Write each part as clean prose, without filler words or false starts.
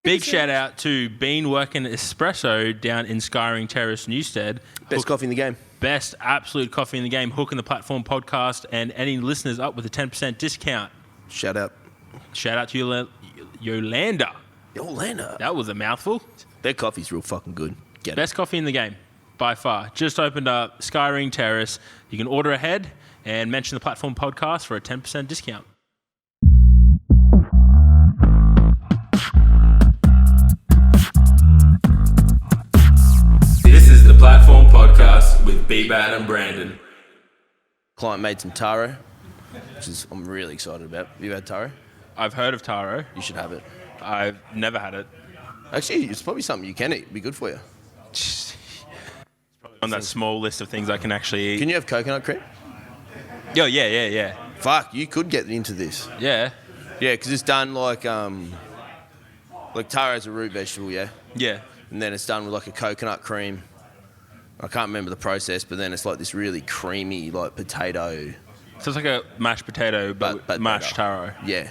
Big shout out to Bean Working Espresso down in Skyring Terrace, Newstead. Best coffee in the game. Best absolute coffee in the game. Hook in the Platform podcast, and any listeners up with a 10% discount. Shout out To Yolanda. Yolanda. That was a mouthful. Their coffee's real fucking good. Get Best coffee in the game, by far. Just opened up Skyring Terrace. You can order ahead and mention the Platform podcast for a 10% discount. This is the Platform podcast with Bbad and Brandon. Client made some taro, which is I'm really excited about. Have you had taro? I've heard of taro. You should have it. I've never had it. Actually, it's probably something you can eat. It'd be good for you. It's probably on that small list of things I can actually eat. Can you have coconut cream? Oh, yeah. Fuck, you could get into this. Yeah. Yeah, because it's done like taro's a root vegetable, yeah? Yeah. And then it's done with like a coconut cream. I can't remember the process, but then it's like this really creamy like potato. So it's like a mashed potato, but mashed taro. Yeah.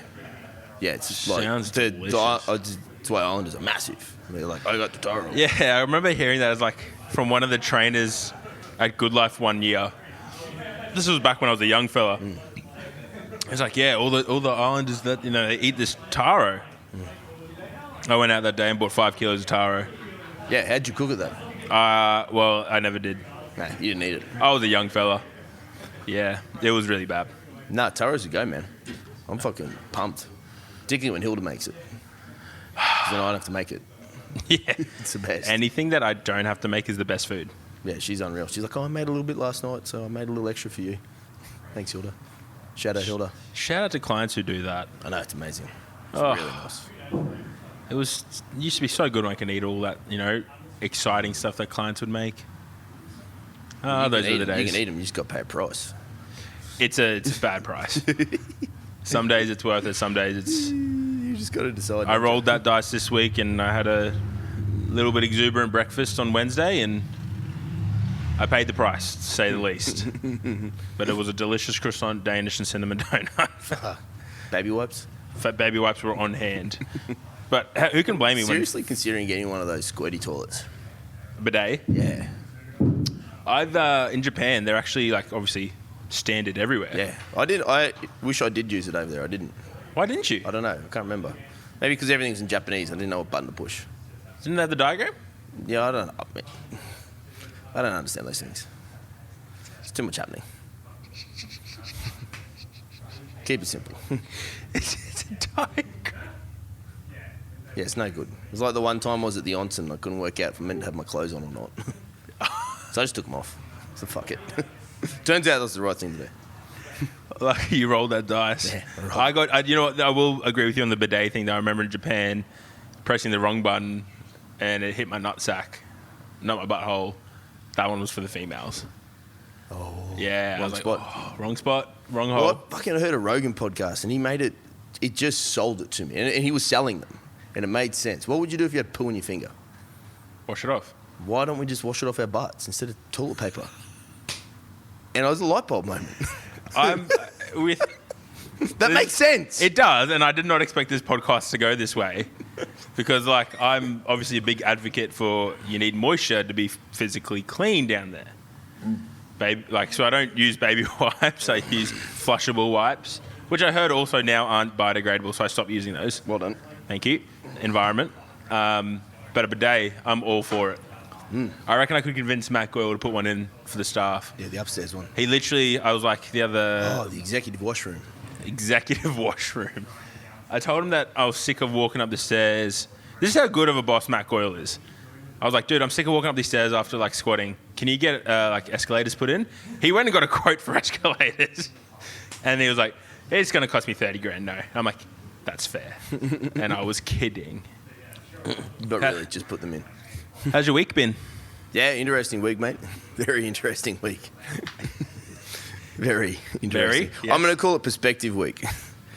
Yeah, it's like... Sounds delicious. That's why Islanders are massive. They're like, I got the taro. Yeah, I remember hearing that as like from one of the trainers at Good Life one year. This was back when I was a young fella. It's like, yeah, all the Islanders that, they eat this taro. I went out that day and bought 5 kilos of taro. Yeah, how'd you cook it though? Well, I never did. Nah, you didn't eat it. I was a young fella. Yeah, it was really bad. Nah, taro's a go, man. I'm fucking pumped. Particularly when Hilda makes it. 'Cause then I don't have to make it. Yeah. It's the best. Anything that I don't have to make is the best food. Yeah, she's unreal. She's like, I made a little bit last night, so I made a little extra for you. Thanks, Hilda. Shout out, Hilda. Shout out to clients who do that. I know, it's amazing. It's Oh. really nice. It used to be so good when I could eat all that, exciting stuff that clients would make. Those were the days. You can eat them, you just got to pay a price. It's a bad price. Some days it's worth it, some days it's... You just got to decide. I rolled that dice this week and I had a little bit exuberant breakfast on Wednesday and I paid the price, to say the least. But it was a delicious croissant, Danish and cinnamon donut. Baby wipes? Baby wipes were on hand. But who can blame me Seriously considering getting one of those squirty toilets. Bidet? Yeah. I've in Japan, they're actually obviously standard everywhere. Yeah. I wish I did use it over there. I didn't. Why didn't you? I don't know. I can't remember. Maybe because everything's in Japanese. I didn't know what button to push. Didn't they have the diagram? Yeah, I don't know. I don't understand those things. There's too much happening. Keep it simple. It's a diagram. Yeah, it's no good. It was like the one time I was at the onsen, I couldn't work out if I meant to have my clothes on or not. So I just took them off. So fuck it. Turns out that's the right thing to do. Like you rolled that dice. Yeah, right. I will agree with you on the bidet thing though. I remember in Japan pressing the wrong button and it hit my nutsack, not my butthole. That one was for the females. Oh. Yeah. Wrong spot. Wrong spot, wrong hole. Well, I fucking heard a Rogan podcast and he made it, it just sold it to me. And he was selling them. And it made sense. What would you do if you had poo in your finger? Wash it off. Why don't we just wash it off our butts instead of toilet paper? And it was a light bulb moment. I'm with... That makes sense. It does, and I did not expect this podcast to go this way because, I'm obviously a big advocate for you need moisture to be physically clean down there. Baby, so I don't use baby wipes. I use flushable wipes, which I heard also now aren't biodegradable, so I stopped using those. Well done. Thank you. Environment. But a bidet, I'm all for it. I reckon I could convince Matt Goyle to put one in for the staff. Yeah, the upstairs one. He literally, I was like the other... Oh, the executive washroom. Executive washroom. I told him that I was sick of walking up the stairs. This is how good of a boss Matt Goyle is. I was like, dude, I'm sick of walking up these stairs after squatting. Can you get escalators put in? He went and got a quote for escalators. And he was like, it's going to cost me 30 grand. No. I'm like, that's fair. And I was kidding. But really, just put them in. How's your week been? Yeah, interesting week, mate. Very interesting week. Very interesting. Yes. I'm going to call it perspective week.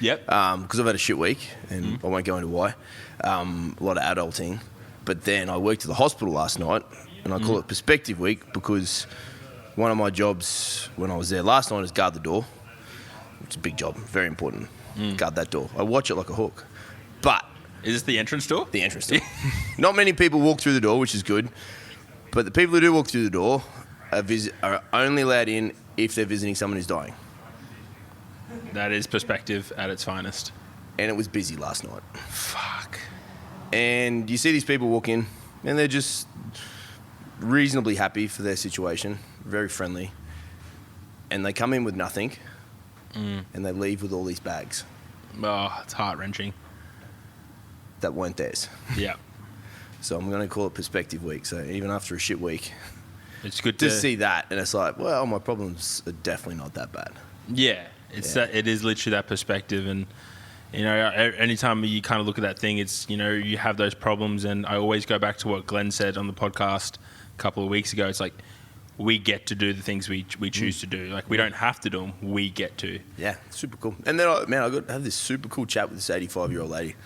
Yep. Because I've had a shit week, and I won't go into why. A lot of adulting. But then I worked at the hospital last night, and I call it perspective week because one of my jobs when I was there last night is guard the door. It's a big job, very important. Guard that door. I watch it like a hawk. But Is this the entrance door? The entrance door. Not many people walk through the door, which is good. But the people who do walk through the door are only allowed in if they're visiting someone who's dying. That is perspective at its finest. And it was busy last night. Fuck. And you see these people walk in, and they're just reasonably happy for their situation, very friendly. And they come in with nothing, and they leave with all these bags Oh, it's heart-wrenching. that weren't theirs. Yeah. So I'm going to call it perspective week. So even after a shit week, It's good to see that, and it's like, well, my problems are definitely not that bad. Yeah. It is literally that perspective. And, you know, anytime you kind of look at that thing, it's, you know, you have those problems. And I always go back to what Glenn said on the podcast a couple of weeks ago. It's like, we get to do the things we choose to do. Like, we don't have to do them. We get to. Yeah, super cool. And then, I got to have this super cool chat with this 85-year-old lady.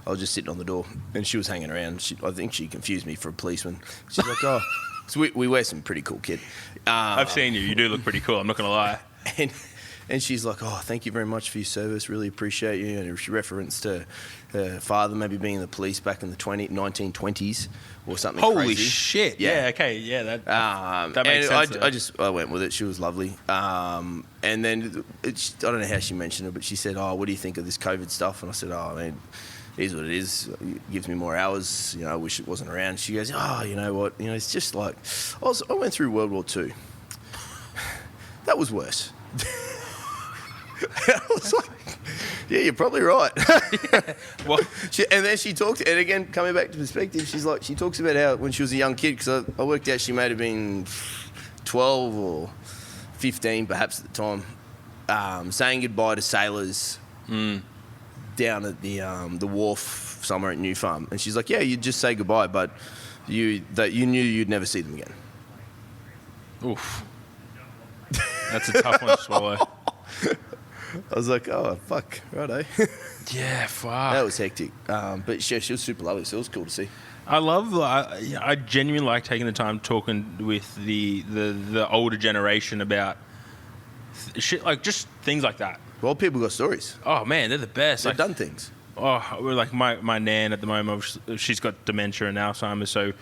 I was just sitting on the door, and she was hanging around. I think she confused me for a policeman. She's like, oh, so we wear some pretty cool kit. I've seen you. You do look pretty cool. I'm not going to lie. And she's like, oh, thank you very much for your service. Really appreciate you. And she referenced her father maybe being in the police back in the 1920s or something Holy crazy. shit. Yeah, okay. Yeah, that makes sense. I went with it. She was lovely. And then, I don't know how she mentioned it, but she said, oh, what do you think of this COVID stuff? And I said, oh, man, it is what it is. It gives me more hours. You know, I wish it wasn't around. She goes, oh, you know what? You know, it's just like, I went through World War II. That was worse. I was like, yeah, you're probably right. Well, And then she talked, and again, coming back to perspective, she talks about how when she was a young kid, because I worked out she may have been 12 or 15 perhaps at the time, saying goodbye to sailors down at the wharf somewhere at New Farm. And she's like, yeah, you'd just say goodbye, but you knew you'd never see them again. oof. That's a tough one to swallow. I was like, oh, fuck, righto. Yeah, fuck. That was hectic. But yeah, she was super lovely, so it was cool to see. I genuinely like taking the time talking with the older generation about shit, like just things like that. Well, people got stories. Oh, man, they're the best. They've done things. Oh, we're like my nan at the moment, she's got dementia and Alzheimer's, so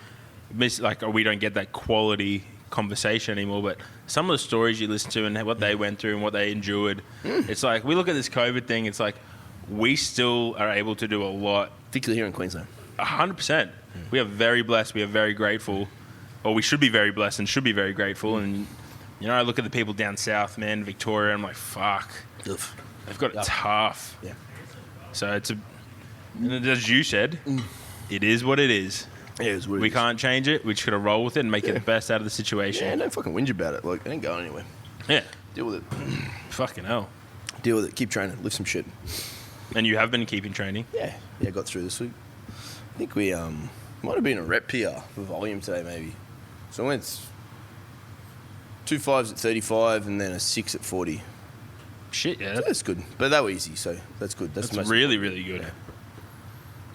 we don't get that quality conversation anymore. But some of the stories you listen to and what they went through and what they endured, it's like we look at this COVID thing. It's like we still are able to do a lot, particularly here in Queensland. 100%. We are very blessed. We are very grateful, or we should be very blessed and should be very grateful. And you know, I look at the people down south, man, Victoria. I'm like, fuck, Oof. they've got it tough. Yeah. So and as you said, it is what it is. Yeah, it We can't change it. We just got to roll with it and make it the best out of the situation. Yeah, don't fucking whinge about it. Like, it ain't going anywhere. Yeah. Deal with it. Fucking hell. Deal with it. Keep training. Lift some shit. And you have been keeping training? Yeah. Yeah, got through this week. I think we might have been a rep PR for volume today, maybe. So I went 2 5s at 35 and then a 6 at 40. Shit, yeah. So that's good. But they were easy, so that's good. That's most really, really good. Yeah.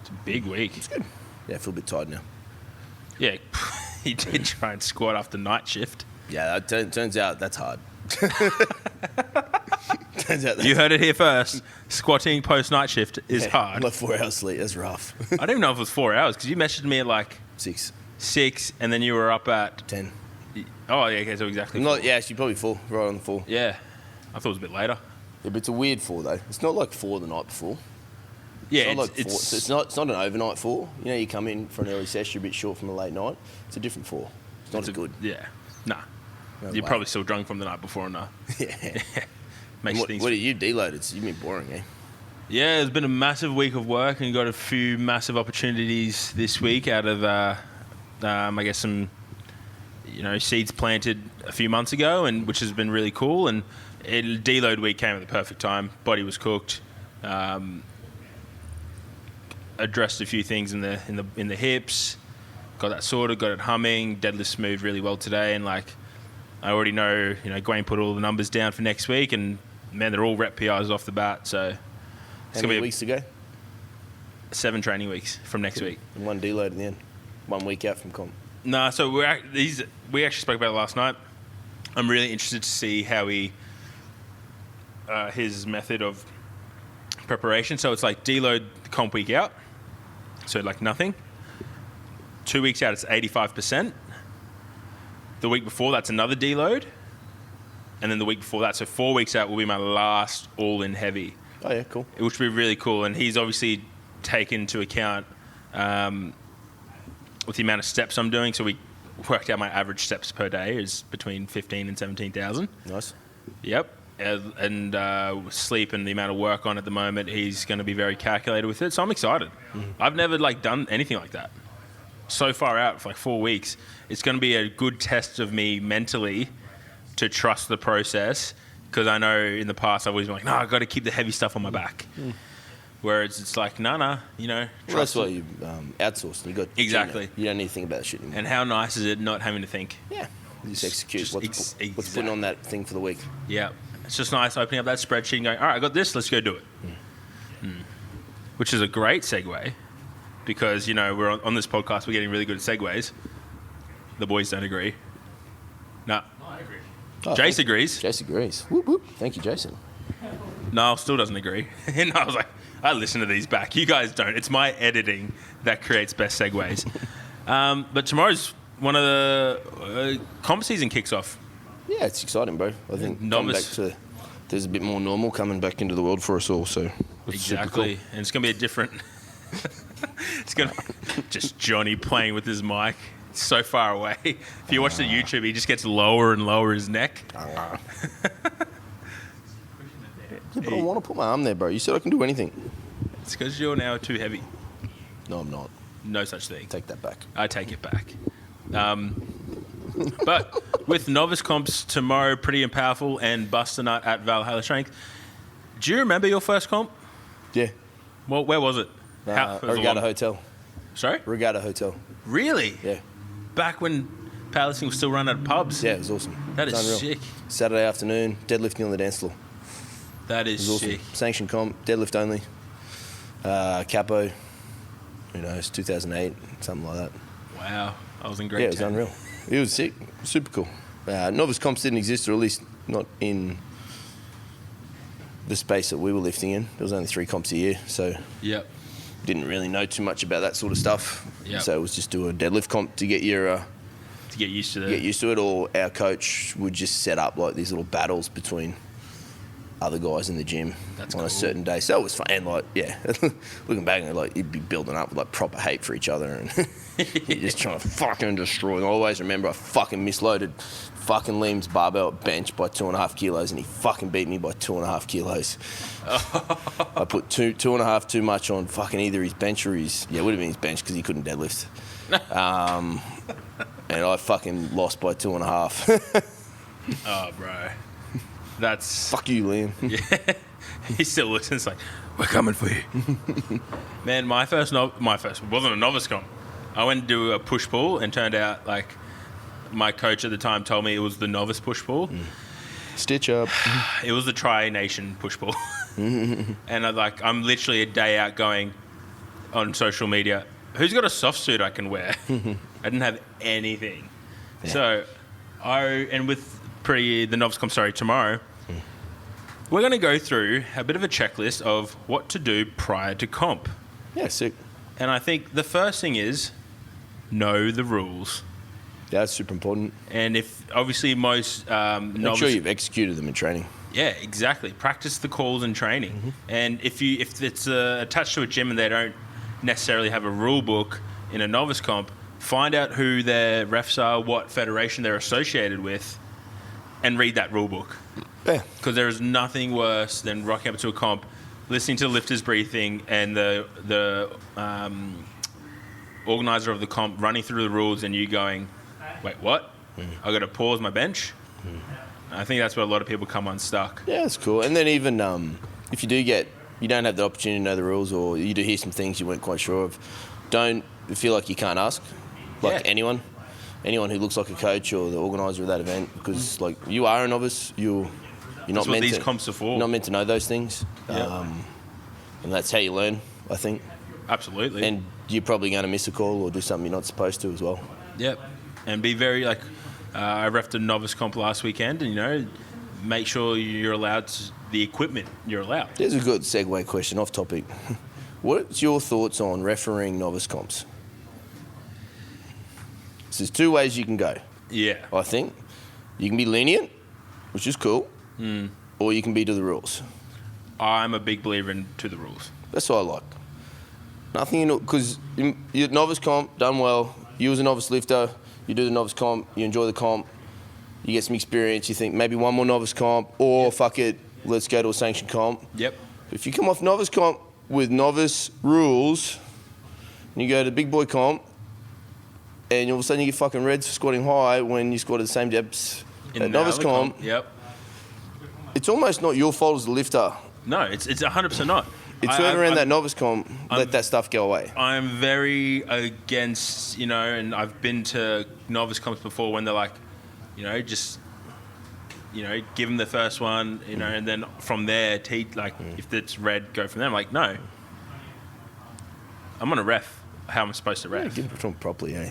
It's a big week. It's good. Yeah, I feel a bit tired now. Yeah, he did try and squat after night shift. Yeah, turns out that's hard. Turns out You heard it here first. Squatting post night shift is hard. Like 4 hours sleep. That's rough. I don't even know if it was 4 hours because you messaged me at like 6, 6 and then you were up at 10. Oh yeah, okay, so exactly. Not, yeah, actually probably 4, right on the 4. Yeah, I thought it was a bit later. Yeah, but it's a weird 4 though. It's not like 4 the night before. Yeah, it's not an overnight 4. You know, you come in for an early session, you're a bit short from a late night. It's a different 4. It's not as good. Yeah, nah. No You're way. probably still drunk from the night before, nah. Yeah. Makes What things. are you deloaded? You've been boring, eh? Yeah, it's been a massive week of work and got a few massive opportunities this week out of, I guess some, seeds planted a few months ago, and which has been really cool. And deload week came at the perfect time. Body was cooked. Addressed a few things in the hips. Got that sorted. Got it humming. Deadlift moved really well today, and like I already know, Gwaine put all the numbers down for next week, and man, they're all rep PRs off the bat. So How many weeks to go? 7 training weeks from next week. And 1 deload in the end. 1 week out from comp. Nah, so we actually spoke about it last night. I'm really interested to see how his method of preparation. So it's like deload comp week out, So like nothing. 2 weeks out, it's 85%. The week before, that's another deload. And then the week before that, so 4 weeks out will be my last all-in heavy. Oh, yeah, cool. Which will be really cool. And he's obviously taken into account with the amount of steps I'm doing. So we worked out my average steps per day is between 15 and 17,000. Nice. Yep. And sleep and the amount of work on at the moment, he's going to be very calculated with it. So I'm excited. I've never done anything like that. So far out for 4 weeks, it's going to be a good test of me mentally to trust the process, because I know in the past I've always been like, no, I've got to keep the heavy stuff on my back. Whereas it's like, nah, Well, that's why you outsource. You got exactly. You don't need to think about shit anymore. And how nice is it not having to think? Yeah. You just execute what's exactly. putting on that thing for the week. Yeah. It's just nice opening up that spreadsheet and going, all right, I got this, let's go do it. Which is a great segue, because, we're on this podcast, we're getting really good at segues. The boys don't agree. No, I agree. Jace agrees. Jace agrees. Whoop, whoop. Thank you, Jason. Niall still doesn't agree. And I was like, I listen to these back. You guys don't. It's my editing that creates best segues. But tomorrow's one of the comp season kicks off. Yeah, it's exciting, bro. I think Novice. There's a bit more normal coming back into the world for us all. So exactly. Cool. And it's going to be a different... It's going to just Johnny playing with his mic. It's so far away. If you watch the YouTube, he just gets lower and lower his neck. Yeah, but I want to put my arm there, bro. You said I can do anything. It's because you're now too heavy. No, I'm not. No such thing. Take that back. I take it back. But with novice comps tomorrow, pretty and powerful, and Buster Nut at Valhalla Strength. Do you remember your first comp? Yeah. Well, where was it? Regatta Hotel. Sorry? Regatta Hotel. Really? Yeah. Back when powerlifting was still run at pubs? Yeah, it was awesome. That is unreal. sick. Saturday afternoon, deadlifting on the dance floor. That is sick. Awesome. Sanctioned comp, deadlift only. Capo, 2008, something like that. Wow. I was in grade 10. Yeah, it was unreal. It was sick. Super cool. Novice comps didn't exist, or at least not in the space that we were lifting in. There was only 3 comps a year, so yep. Didn't really know too much about that sort of stuff. Yep. So it was just do a deadlift comp to get your to get used to it, or our coach would just set up these little battles between other guys in the gym on a certain day. So it was fun. And looking back, you'd be building up with proper hate for each other, and you're just trying to fucking destroy. And I always remember I fucking misloaded fucking Liam's barbell bench by 2.5 kilos, and he fucking beat me by 2.5 kilos. I put 2.5 too much on fucking either his bench or it would have been his bench because he couldn't deadlift. And I fucking lost by 2.5. Oh, bro. That's... Fuck you, Liam. Yeah. He still listens we're coming for you. Man, my first wasn't a novice comp. I went to do a push-pull and turned out my coach at the time told me it was the novice push-pull. Stitch up. It was the Tri-Nation push-pull. And I'm literally a day out going on social media, who's got a soft suit I can wear? I didn't have anything. Yeah. So with the novice comp, tomorrow, we're going to go through a bit of a checklist of what to do prior to comp. Yeah, sick. And I think the first thing is know the rules. Yeah, that's super important. And if obviously most make sure you've executed them in training. Yeah, exactly. Practice the calls in training. Mm-hmm. And if it's attached to a gym and they don't necessarily have a rule book in a novice comp, find out who their refs are, what federation they're associated with, and read that rule book. Yeah. Because there is nothing worse than rocking up to a comp, listening to the lifters briefing, and the organizer of the comp running through the rules, and you going, wait, what? I got to pause my bench. I think that's where a lot of people come unstuck. Yeah, that's cool. And then even if you don't have the opportunity to know the rules, or you do hear some things you weren't quite sure of, don't feel like you can't ask. Anyone who looks like a coach or the organizer of that event, because you are a novice, you're not meant these comps are for. You're not meant to know those things. Yep. And that's how you learn, I think. Absolutely. And you're probably going to miss a call or do something you're not supposed to as well. Yep. And be very I refed a novice comp last weekend, and make sure you're allowed the equipment you're allowed. There's a good segue question off topic. What's your thoughts on refereeing novice comps? So there's two ways you can go. Yeah. I think you can be lenient, which is cool, or you can be to the rules. I'm a big believer in to the rules. That's what I like. Nothing, because you're novice comp, done well. You as a novice lifter, you do the novice comp, you enjoy the comp, you get some experience, you think maybe one more novice comp, or fuck it, let's go to a sanctioned comp. Yep. If you come off novice comp with novice rules, and you go to big boy comp, and all of a sudden you get fucking reds for squatting high when you squatted the same depths at novice comp. Yep. It's almost not your fault as a lifter. No, it's 100% not. It's whoever around that novice comp let that stuff go away. I'm very against, and I've been to novice comps before when they're like, just, give them the first one, and then from there, if it's red, go from there. I'm like, no. I'm going to ref how I'm supposed to ref. Yeah, give it to them properly, eh?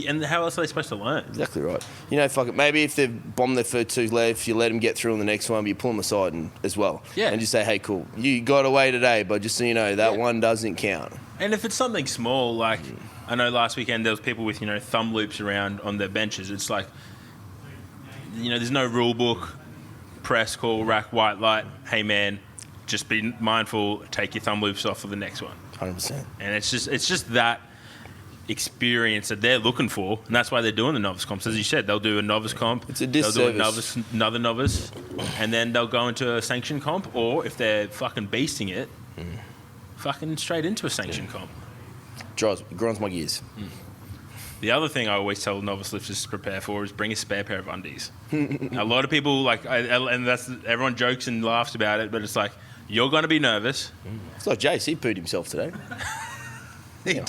And how else are they supposed to learn? Exactly right. Fuck it. Maybe if they've bombed their first two left, you let them get through on the next one, but you pull them aside as well. Yeah. And just say, hey, cool, you got away today, but just so you know, that one doesn't count. And if it's something small, like I know last weekend there was people with, thumb loops around on their benches. It's like, there's no rule book, press, call, rack, white light. Hey, man, just be mindful, take your thumb loops off for the next one. 100%. And it's just that experience that they're looking for, and that's why they're doing the novice comps. As you said, they'll do a novice comp, it's a disservice. they'll do another novice, and then they'll go into a sanctioned comp, or if they're fucking beasting it, fucking straight into a sanctioned comp. Grinds my gears. The other thing I always tell novice lifters to prepare for is bring a spare pair of undies. A lot of people and that's everyone jokes and laughs about it, but it's like, you're going to be nervous. It's like Jace, he pooed himself today.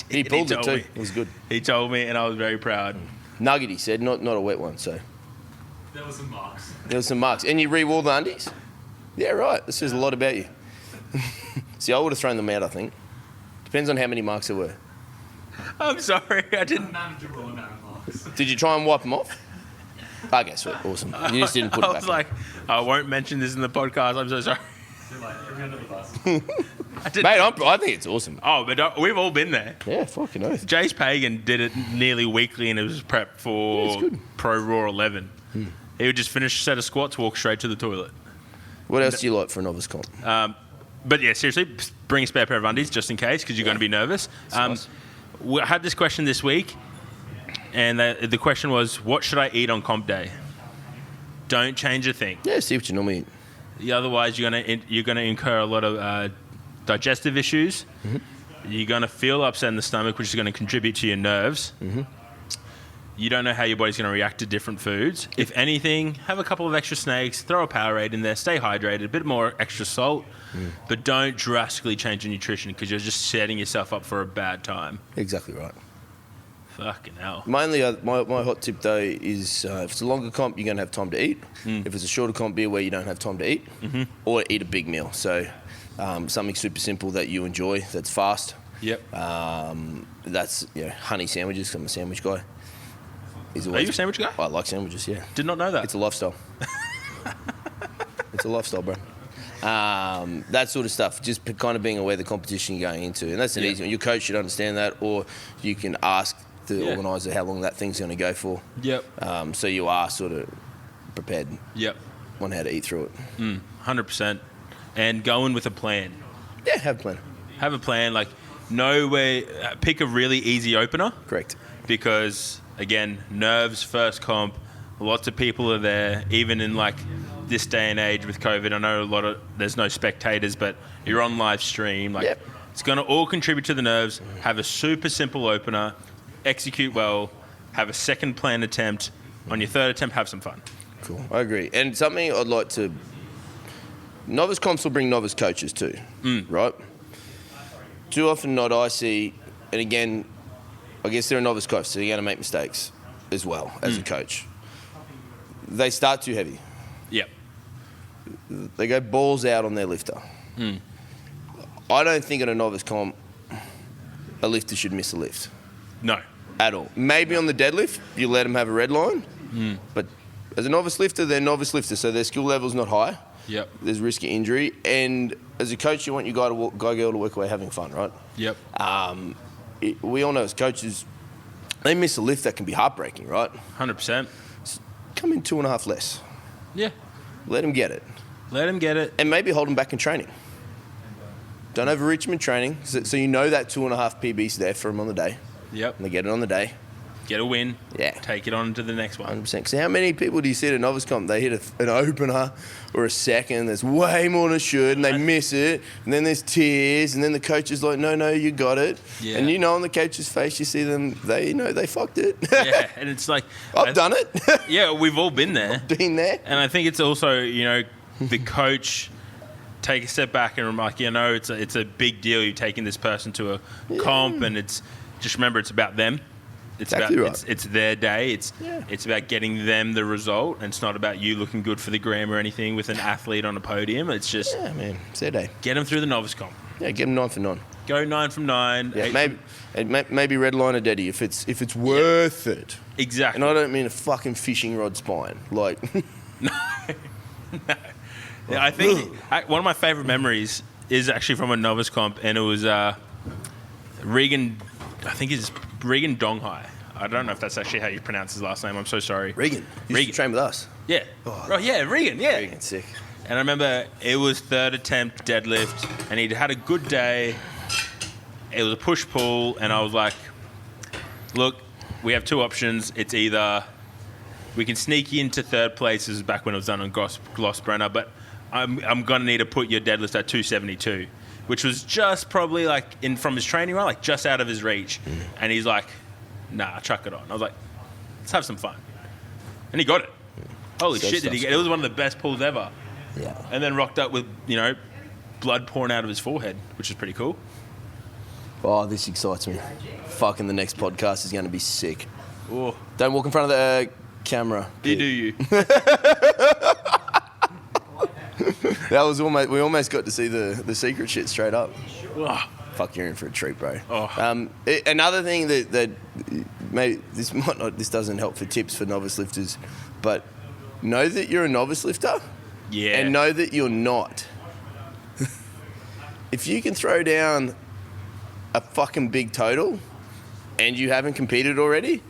He pulled it too. It was good. He told me, and I was very proud. Nugget, he said, not a wet one. So there was some marks. There was some marks, and you re-wore the undies. Yeah, right. This says a lot about you. See, I would have thrown them out. I think depends on how many marks there were. I'm sorry, I didn't. A manageable amount of marks. Did you try and wipe them off? Okay, sweet, awesome. You just didn't put it back. I was like, I won't mention this in the podcast. I'm so sorry. You're like, you're under the bus. Mate, I think it's awesome. Oh, but we've all been there. Yeah, fucking oath. Jace Pagan did it nearly weekly, and it was prep for Pro Raw 11. He would just finish a set of squats, walk straight to the toilet. What else do you like for a novice comp? But yeah, seriously, bring a spare pair of undies just in case, because you're going to be nervous. Nice. We had this question this week, and the question was, what should I eat on comp day? Don't change a thing. Yeah, see what you normally eat. Otherwise, you're gonna incur a lot of digestive issues. You're gonna feel upset in the stomach, which is going to contribute to your nerves. You don't know how your body's going to react to different foods. If anything, have a couple of extra snakes, throw a Powerade in there, stay hydrated, a bit more extra salt, but don't drastically change your nutrition because you're just setting yourself up for a bad time. Exactly right. Fucking hell. Mainly, my hot tip though is if it's a longer comp, you're going to have time to eat. If it's a shorter comp, be where you don't have time to eat, or eat a big meal. So something super simple that you enjoy, that's fast. Yep. That's honey sandwiches. I'm a sandwich guy. Are you a sandwich guy? I like sandwiches, yeah. Did not know that. It's a lifestyle. It's a lifestyle, bro. That sort of stuff, just kind of being aware of the competition you're going into. And that's an easy one. Your coach should understand that, or you can ask the organiser how long that thing's going to go for. Yep. So you are sort of prepared on how to eat through it. 100%. And go in with a plan. Yeah, have a plan. Have a plan. Like, know where... pick a really easy opener. Correct. Because... Again, nerves, first comp, lots of people are there, even in like this day and age with COVID. I know there's no spectators, but you're on live stream. Like, it's going to all contribute to the nerves. Have a super simple opener, execute well, have a second plan attempt. On your third attempt, have some fun. Cool, I agree. And something I'd like to... Novice comps will bring novice coaches too, right? Too often not I see, and again... I guess they're a novice coach, so you're going to make mistakes as well as a coach. They start too heavy. Yep. They go balls out on their lifter. I don't think in a novice comp, a lifter should miss a lift. No. At all. Maybe on the deadlift, you let them have a red line. But as a novice lifter, they're novice lifters, so their skill level's not high. Yep. There's risk of injury. And as a coach, you want your girl to walk away having fun, right? Yep. We all know as coaches, they miss a lift that can be heartbreaking, right? 100%. Come in 2.5 less. Yeah. Let them get it. Let him get it. And maybe hold them back in training. Don't overreach them in training. So you know that 2.5 PB's there for them on the day. Yep. And they get it on the day. Get a win. Yeah. Take it on to the next one. 100%. So how many people do you see at a novice comp? They hit an opener or a second. There's way more than should, and they miss it. And then there's tears, and then the coach is like, no, you got it. Yeah. And you know on the coach's face, you see them, they know they fucked it. Yeah, and it's like... I've done it. Yeah, we've all been there. Been there. And I think it's also, the coach take a step back and like, it's a big deal. You're taking this person to a comp, and it's just remember it's about them. It's exactly about right. it's their day. It's about getting them the result, and it's not about you looking good for the gram or anything with an athlete on a podium. It's just it's their day. Get them through the novice comp. Yeah, get them 9 for 9. Go 9 from 9. Yeah, maybe red line or daddy if it's worth it. Exactly. And I don't mean a fucking fishing rod spine. Like No. Yeah, I think one of my favourite memories is actually from a novice comp, and it was Regan. I think it's Regan Donghai. I don't know if that's actually how you pronounce his last name. I'm so sorry. Regan. Used to train with us. Yeah. Oh, yeah, Regan. Yeah. Regan's sick. And I remember it was third attempt deadlift, and he'd had a good day. It was a push-pull, and I was like, look, we have two options. It's either we can sneak you into third place. This is back when it was done on Glossbrenner, but I'm going to need to put your deadlift at 272, which was just probably like from his training run, like just out of his reach. And he's like, nah, chuck it on. I was like, let's have some fun. And he got it. Holy shit, did he get it? It was one of the best pulls ever. Yeah. And then rocked up with, blood pouring out of his forehead, which is pretty cool. Oh, this excites me. Fucking the next podcast is going to be sick. Oh. Don't walk in front of the camera. You do you. That was we almost got to see the secret shit straight up. Oh. Fuck, you're in for a treat, bro. Oh. Another thing that maybe this doesn't help for tips for novice lifters, but know that you're a novice lifter. Yeah. And know that you're not. If you can throw down a fucking big total and you haven't competed already,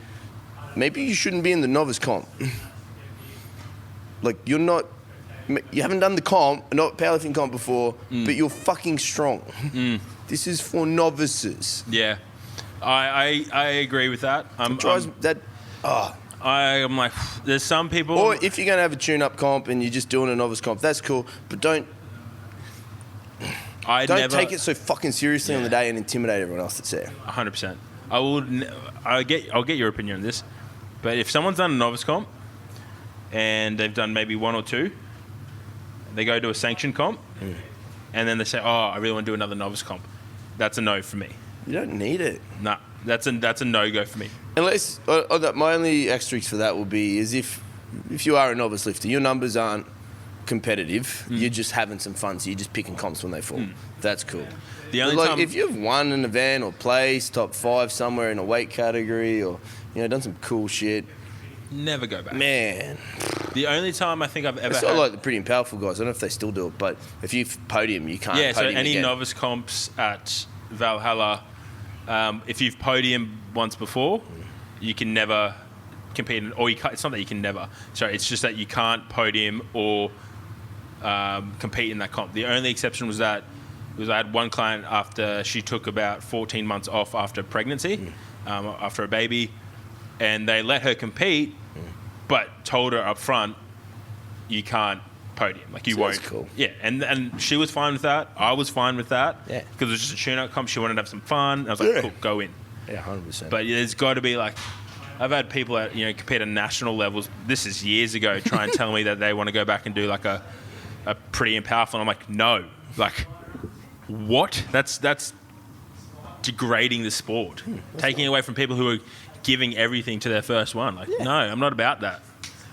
maybe you shouldn't be in the novice comp. Like, you haven't done the comp, not powerlifting comp before, but you're fucking strong. This is for novices. Yeah. I agree with that. I'm like, there's some people... Or if you're going to have a tune-up comp and you're just doing a novice comp, that's cool, but don't take it so fucking seriously on the day and intimidate everyone else that's there. 100%. I'll get your opinion on this, but if someone's done a novice comp and they've done maybe one or two, they go to a sanctioned comp, and then they say, "Oh, I really want to do another novice comp." That's a no for me. You don't need it. Nah, that's a no-go for me. Unless my only asterisk for that will be is if you are a novice lifter, your numbers aren't competitive. You're just having some fun, so you're just picking comps when they fall. That's cool. The only time if you've won an event or placed top 5 somewhere in a weight category or done some cool shit, never go back. Man, the only time I think I've ever it's not like the pretty and powerful guys. I don't know if they still do it, but if you podium, you can't. Yeah, so podium any again. novice comps at Valhalla, if you've podiumed once before, you can never compete, or you can't, it's not that you can never. Sorry, it's just that you can't podium or compete in that comp. The only exception was I had one client after she took about 14 months off after pregnancy, after a baby, and they let her compete, but told her up front, you can't podium. Like, you won't. That's cool. Yeah, and she was fine with that. I was fine with that. Yeah. Because it was just a tune-up comp. She wanted to have some fun. And I was like, cool, go in. Yeah, 100%. But there's got to be like, I've had people at, compete at national levels. This is years ago, try and tell me that they want to go back and do like a pretty and powerful. And I'm like, no. Like, what? That's degrading the sport. Taking away from people who are giving everything to their first one. Like, no, I'm not about that.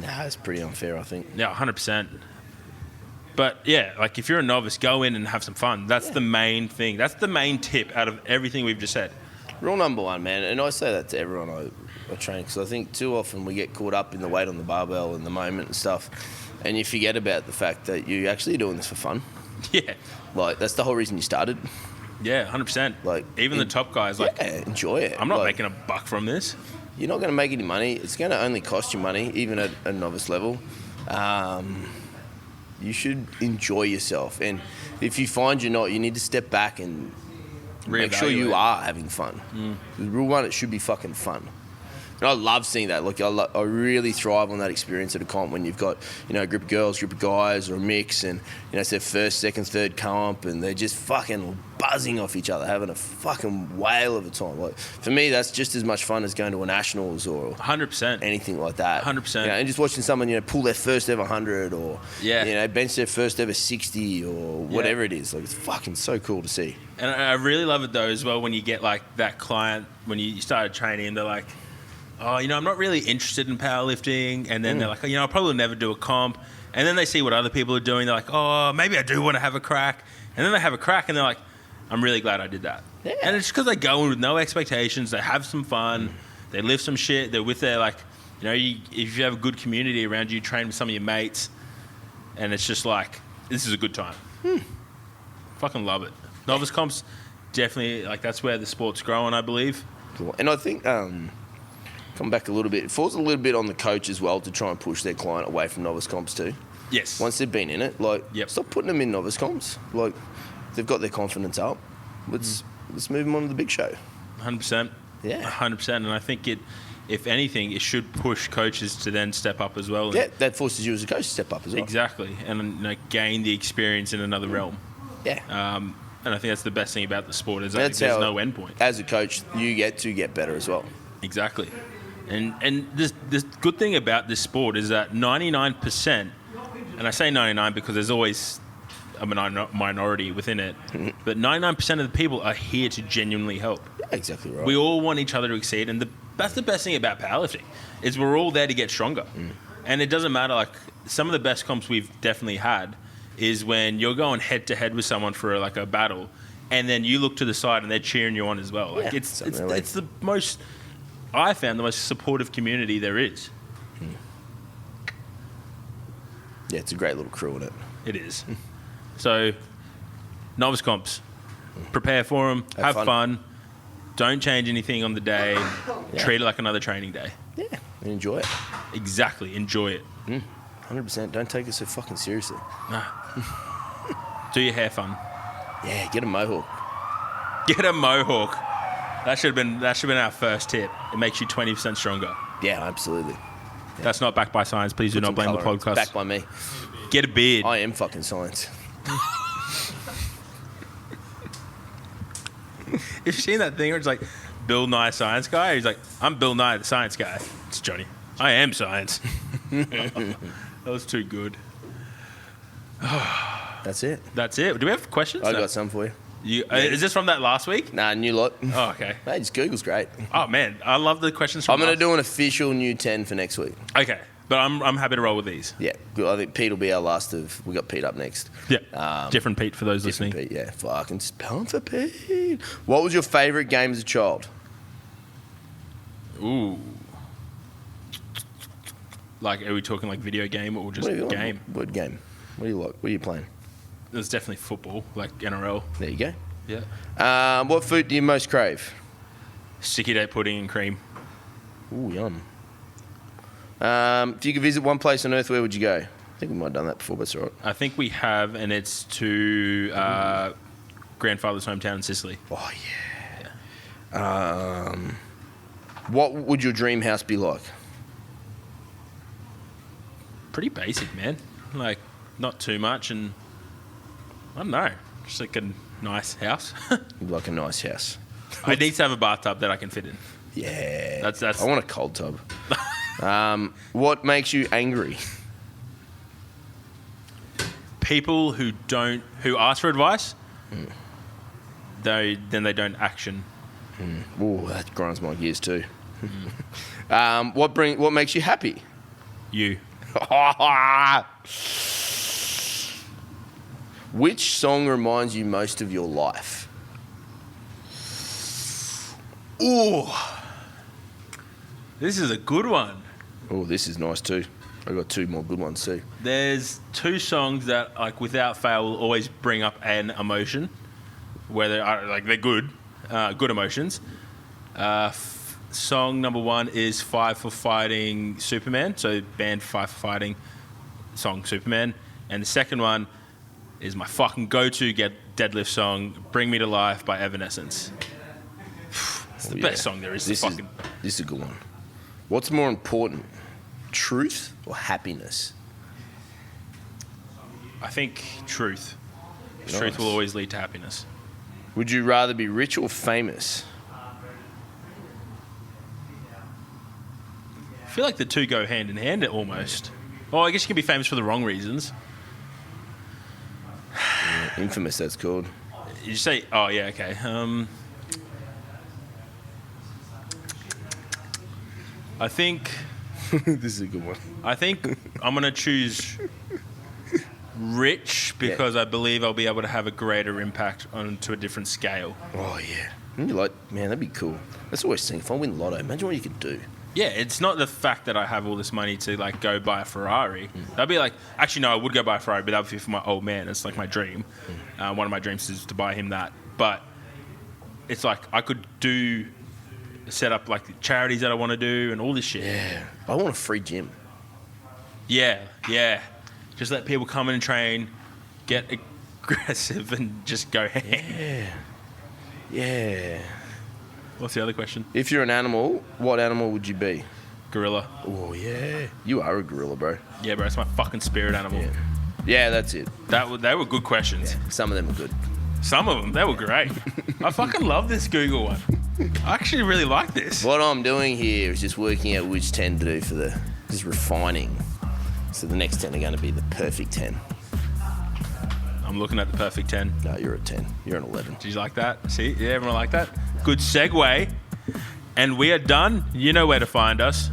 Nah, that's pretty unfair, I think. Yeah, 100%. But yeah, like, if you're a novice, go in and have some fun. That's the main thing. That's the main tip out of everything we've just said. Rule number one, man, and I say that to everyone I train, because I think too often we get caught up in the weight on the barbell and the moment and stuff, and you forget about the fact that you're actually doing this for fun. Yeah. Like, that's the whole reason you started. Yeah, 100%. Like, even the top guys, like, yeah, enjoy it. I'm not like, making a buck from this. You're not going to make any money. It's going to only cost you money, even at a novice level. You should enjoy yourself. And if you find you're not, you need to step back and make sure you are having fun. Rule one, it should be fucking fun. And I love seeing that. Like, I really thrive on that experience at a comp when you've got, a group of girls, group of guys, or a mix, and, it's their first, second, third comp, and they're just fucking buzzing off each other, having a fucking whale of a time. Like, for me, that's just as much fun as going to a nationals or 100%. anything like that. 100%. And just watching someone, pull their first ever 100 or, bench their first ever 60 or whatever it is. Like, it's fucking so cool to see. And I really love it, though, as well, when you get, like, that client, when you started training, and they're like, oh, I'm not really interested in powerlifting. And then they're like, I'll probably never do a comp. And then they see what other people are doing. They're like, oh, maybe I do want to have a crack. And then they have a crack and they're like, I'm really glad I did that. Yeah. And it's because they go in with no expectations. They have some fun. They lift some shit. They're with their, like, if you have a good community around you, train with some of your mates. And it's just like, this is a good time. Fucking love it. Novice comps, definitely, like, that's where the sport's growing, I believe. Cool. And I think... come back a little bit. It falls a little bit on the coach as well to try and push their client away from novice comps too. Yes. Once they've been in it, stop putting them in novice comps. Like, they've got their confidence up. Let's move them on to the big show. 100%. Yeah. 100%. And I think if anything, it should push coaches to then step up as well. Yeah, that forces you as a coach to step up as well. Exactly. And gain the experience in another realm. Yeah. And I think that's the best thing about the sport is that there's no end point. As a coach, you get to get better as well. Exactly. And this good thing about this sport is that 99%, and I say 99 because there's always a minority within it, but 99% of the people are here to genuinely help. Yeah, exactly right. We all want each other to exceed, and that's the best thing about powerlifting is we're all there to get stronger. And it doesn't matter, like, some of the best comps we've definitely had is when you're going head to head with someone for like a battle, and then you look to the side and they're cheering you on as well. Like, it's the most... I found the most supportive community there is. Yeah, it's a great little crew in it. It is. So, novice comps, prepare for them, have fun. Don't change anything on the day. Treat it like another training day. Yeah, and enjoy it. Exactly, enjoy it. 100%. Don't take it so fucking seriously. Nah. Do your hair fun. Yeah, get a mohawk. Get a mohawk. That should have been our first tip. It makes you 20% stronger. Yeah, absolutely. Yeah. That's not backed by science. Please do not blame the podcast. Backed by me. Get a beard. I am fucking science. You've seen that thing where it's like Bill Nye Science Guy? He's like, I'm Bill Nye the Science Guy. It's Johnny. I am science. That was too good. That's it. That's it. Do we have questions? I got some for you. Is this from that last week? Nah, new lot. Oh, okay. Hey, just Google's great. Oh, man. I love the questions from I'm going to do an official new 10 for next week. Okay. But I'm happy to roll with these. Yeah. Good. I think Pete will be our last of... We got Pete up next. Yeah. Different Pete for those listening. Pete, yeah. Fucking spelling for Pete. What was your favourite game as a child? Ooh. Like, are we talking like video game or just game? What game? What do you like? What are you playing? It's definitely football, like NRL. There you go. Yeah. What food do you most crave? Sticky date pudding and cream. Ooh, yum. If you could visit one place on Earth, where would you go? I think we might have done that before, but it's all right. I think we have, and it's to grandfather's hometown in Sicily. Oh, yeah. What would your dream house be like? Pretty basic, man. Like, not too much, and I don't know, just like a nice house. Like a nice house. I need to have a bathtub that I can fit in. Yeah. That's. I want a cold tub. What makes you angry? People who ask for advice, then they don't action. Ooh, that grinds my gears too. What makes you happy? You. Which song reminds you most of your life? Ooh. This is a good one. Oh, this is nice too. I got two more good ones too. There's two songs that, like, without fail, will always bring up an emotion. Whether they're good, good emotions. Song number one is "Five for Fighting Superman." So band Five for Fighting, song Superman. And the second one is my fucking go-to deadlift song, "Bring Me to Life" by Evanescence. It's the best song there is. This is a good one. What's more important, truth or happiness? I think truth. Nice. Truth will always lead to happiness. Would you rather be rich or famous? I feel like the two go hand in hand almost. Oh, I guess you can be famous for the wrong reasons. Infamous, that's called. You say, oh yeah, okay. I think This is a good one. I'm gonna choose rich because I believe I'll be able to have a greater impact onto a different scale. Oh yeah. And you're like, man, that'd be cool. That's always saying, if I win Lotto, imagine what you could do. Yeah, it's not the fact that I have all this money to like go buy a Ferrari. That'd be like, actually no, I would go buy a Ferrari, but that would be for my old man. It's like my dream. One of my dreams is to buy him that. But it's like I could set up like charities that I want to do and all this shit. Yeah. I want a free gym. Yeah. Just let people come in and train, get aggressive, and just go ham. Yeah. What's the other question? If you're an animal, what animal would you be? Gorilla. Oh yeah. You are a gorilla, bro. Yeah, bro, it's my fucking spirit animal. Yeah, that's it. They were good questions. Some of them are good. Some of them, they were great. I fucking love this Google one. I actually really like this. What I'm doing here is just working out which 10 to do for just refining. So the next 10 are going to be the perfect 10. I'm looking at the perfect 10. No, you're a 10. You're an 11. Did you like that? See? Yeah, everyone like that? Good segue. And we are done. You know where to find us.